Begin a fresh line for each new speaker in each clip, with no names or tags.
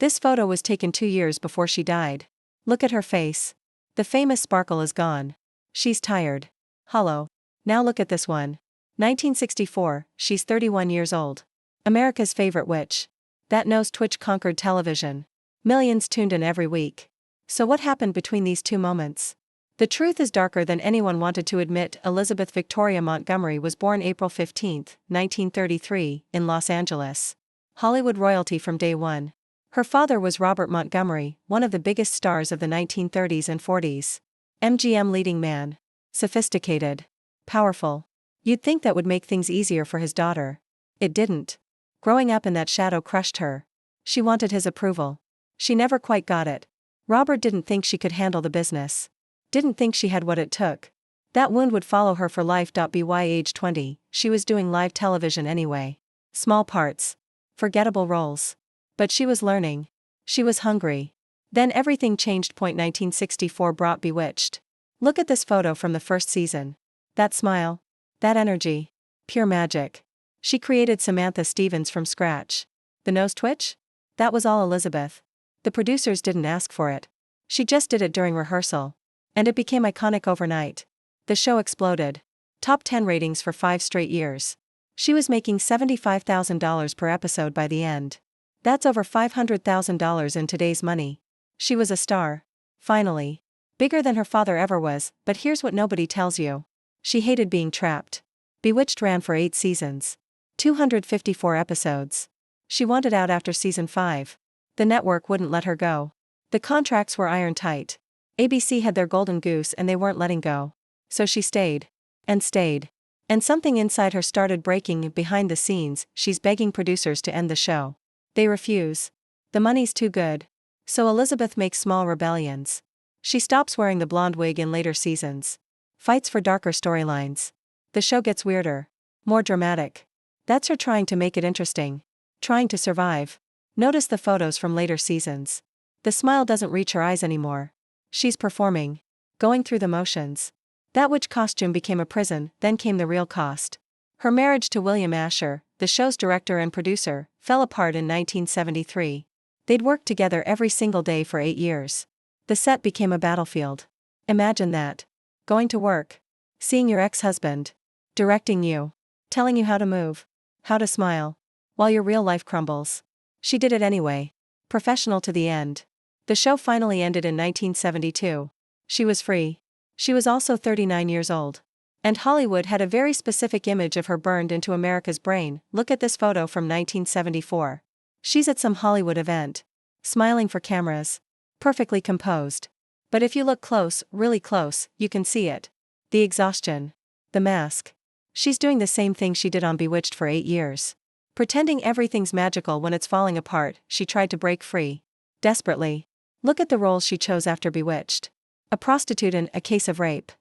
This photo was taken 2 years before she died. Look at her face. The famous sparkle is gone. She's tired. Hollow. Now look at this one. 1964, she's 31 years old. America's favorite witch. That nose twitch conquered television. Millions tuned in every week. So what happened between these two moments? The truth is darker than anyone wanted to admit. Elizabeth Victoria Montgomery was born April 15, 1933, in Los Angeles. Hollywood royalty from day one. Her father was Robert Montgomery, one of the biggest stars of the 1930s and 40s. MGM leading man. Sophisticated. Powerful. You'd think that would make things easier for his daughter. It didn't. Growing up in that shadow crushed her. She wanted his approval. She never quite got it. Robert didn't think she could handle the business. Didn't think she had what it took. That wound would follow her for life. By age 20, she was doing live television anyway. Small parts. Forgettable roles. But she was learning. She was hungry. Then everything changed. 1964 brought Bewitched. Look at this photo from the first season. That smile. That energy. Pure magic. She created Samantha Stevens from scratch. The nose twitch? That was all Elizabeth. The producers didn't ask for it. She just did it during rehearsal. And it became iconic overnight. The show exploded. Top 10 ratings for 5 straight years. She was making $75,000 per episode by the end. That's over $500,000 in today's money. She was a star. Finally. Bigger than her father ever was, but here's what nobody tells you. She hated being trapped. Bewitched ran for 8 seasons. 254 episodes. She wanted out after season 5. The network wouldn't let her go. The contracts were iron tight. ABC had their golden goose and they weren't letting go. So she stayed. And stayed. And something inside her started breaking. Behind the scenes, she's begging producers to end the show. They refuse. The money's too good. So Elizabeth makes small rebellions. She stops wearing the blonde wig in later seasons. Fights for darker storylines. The show gets weirder. More dramatic. That's her trying to make it interesting. Trying to survive. Notice the photos from later seasons. The smile doesn't reach her eyes anymore. She's performing. Going through the motions. That witch costume became a prison, then came the real cost. Her marriage to William Asher, the show's director and producer, fell apart in 1973. They'd worked together every single day for 8 years. The set became a battlefield. Imagine that. Going to work. Seeing your ex-husband. Directing you. Telling you how to move. How to smile. While your real life crumbles. She did it anyway. Professional to the end. The show finally ended in 1972. She was free. She was also 39 years old. And Hollywood had a very specific image of her burned into America's brain. Look at this photo from 1974. She's at some Hollywood event. Smiling for cameras. Perfectly composed. But if you look close, really close, you can see it. The exhaustion. The mask. She's doing the same thing she did on Bewitched for 8 years. Pretending everything's magical when it's falling apart. She tried to break free. Desperately. Look at the roles she chose after Bewitched. A prostitute in A Case of Rape.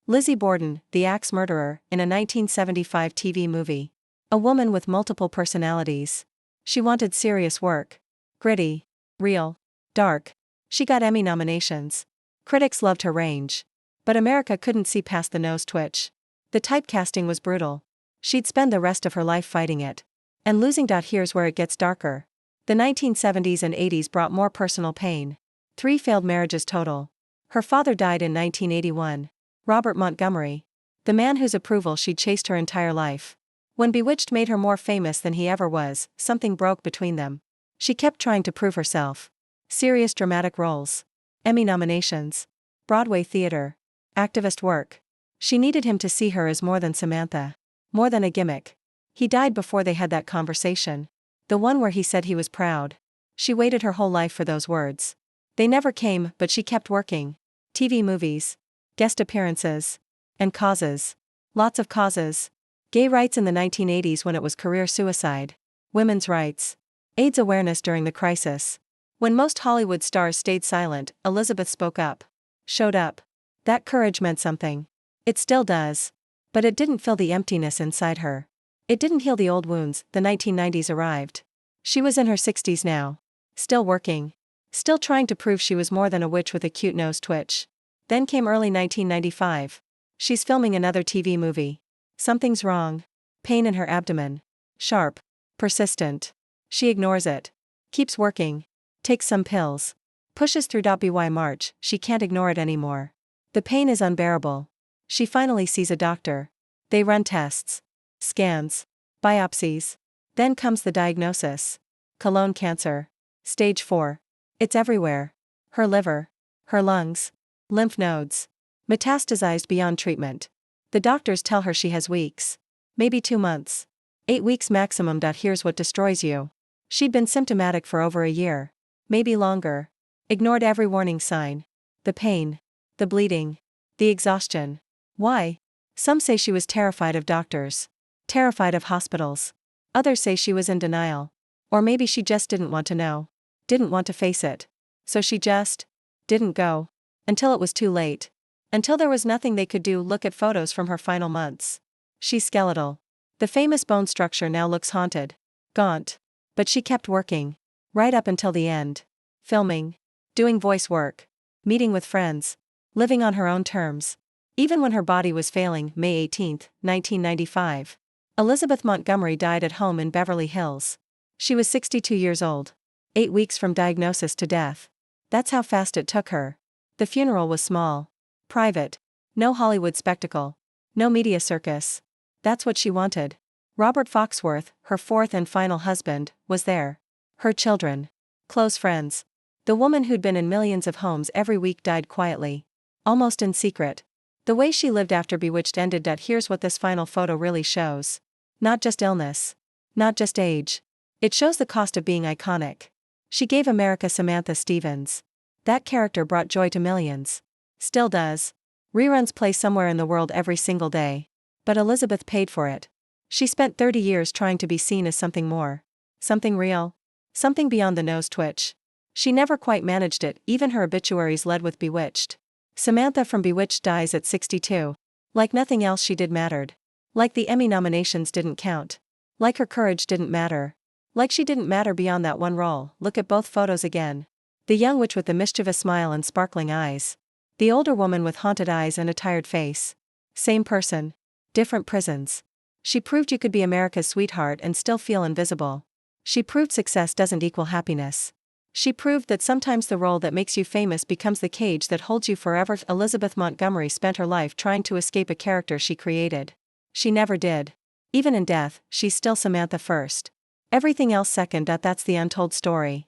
Lizzie Borden, the axe murderer, in a 1975 TV movie. A woman with multiple personalities. She wanted serious work. Gritty. Real. Dark. She got Emmy nominations. Critics loved her range. But America couldn't see past the nose twitch. The typecasting was brutal. She'd spend the rest of her life fighting it. And losing. Here's where it gets darker. The 1970s and 80s brought more personal pain. 3 failed marriages total. Her father died in 1981. Robert Montgomery. The man whose approval she'd chased her entire life. When Bewitched made her more famous than he ever was, something broke between them. She kept trying to prove herself. Serious dramatic roles. Emmy nominations. Broadway theater. Activist work. She needed him to see her as more than Samantha. More than a gimmick. He died before they had that conversation. The one where he said he was proud. She waited her whole life for those words. They never came, but she kept working. TV movies. Guest appearances. And causes. Lots of causes. Gay rights in the 1980s when it was career suicide. Women's rights. AIDS awareness during the crisis. When most Hollywood stars stayed silent, Elizabeth spoke up. Showed up. That courage meant something. It still does. But it didn't fill the emptiness inside her. It didn't heal the old wounds. The 1990s arrived. She was in her 60s now. Still working. Still trying to prove she was more than a witch with a cute nose twitch. Then came early 1995. She's filming another TV movie. Something's wrong. Pain in her abdomen. Sharp. Persistent. She ignores it. Keeps working. Takes some pills. Pushes through. By March, she can't ignore it anymore. The pain is unbearable. She finally sees a doctor. They run tests. Scans. Biopsies. Then comes the diagnosis. Colon cancer. Stage 4. It's everywhere. Her liver. Her lungs. Lymph nodes. Metastasized beyond treatment. The doctors tell her she has weeks. Maybe 2 months. 8 weeks maximum. Here's what destroys you. She'd been symptomatic for over a year. Maybe longer. Ignored every warning sign. The pain. The bleeding. The exhaustion. Why? Some say she was terrified of doctors. Terrified of hospitals. Others say she was in denial. Or maybe she just didn't want to know. Didn't want to face it. So she just didn't go. Until it was too late. Until there was nothing they could do. Look at photos from her final months. She's skeletal. The famous bone structure now looks haunted. Gaunt. But she kept working. Right up until the end. Filming. Doing voice work. Meeting with friends. Living on her own terms. Even when her body was failing. May 18, 1995. Elizabeth Montgomery died at home in Beverly Hills. She was 62 years old. 8 weeks from diagnosis to death. That's how fast it took her. The funeral was small. Private. No Hollywood spectacle. No media circus. That's what she wanted. Robert Foxworth, her fourth and final husband, was there. Her children. Close friends. The woman who'd been in millions of homes every week died quietly. Almost in secret. The way she lived after Bewitched ended. Here's what this final photo really shows. Not just illness. Not just age. It shows the cost of being iconic. She gave America Samantha Stevens. That character brought joy to millions. Still does. Reruns play somewhere in the world every single day. But Elizabeth paid for it. She spent 30 years trying to be seen as something more. Something real. Something beyond the nose twitch. She never quite managed it. Even her obituaries led with Bewitched. Samantha from Bewitched dies at 62. Like nothing else she did mattered. Like the Emmy nominations didn't count. Like her courage didn't matter. Like she didn't matter beyond that one role. Look at both photos again. The young witch with the mischievous smile and sparkling eyes. The older woman with haunted eyes and a tired face. Same person. Different prisons. She proved you could be America's sweetheart and still feel invisible. She proved success doesn't equal happiness. She proved that sometimes the role that makes you famous becomes the cage that holds you forever. Elizabeth Montgomery spent her life trying to escape a character she created. She never did. Even in death, she's still Samantha first. Everything else second. That's the untold story.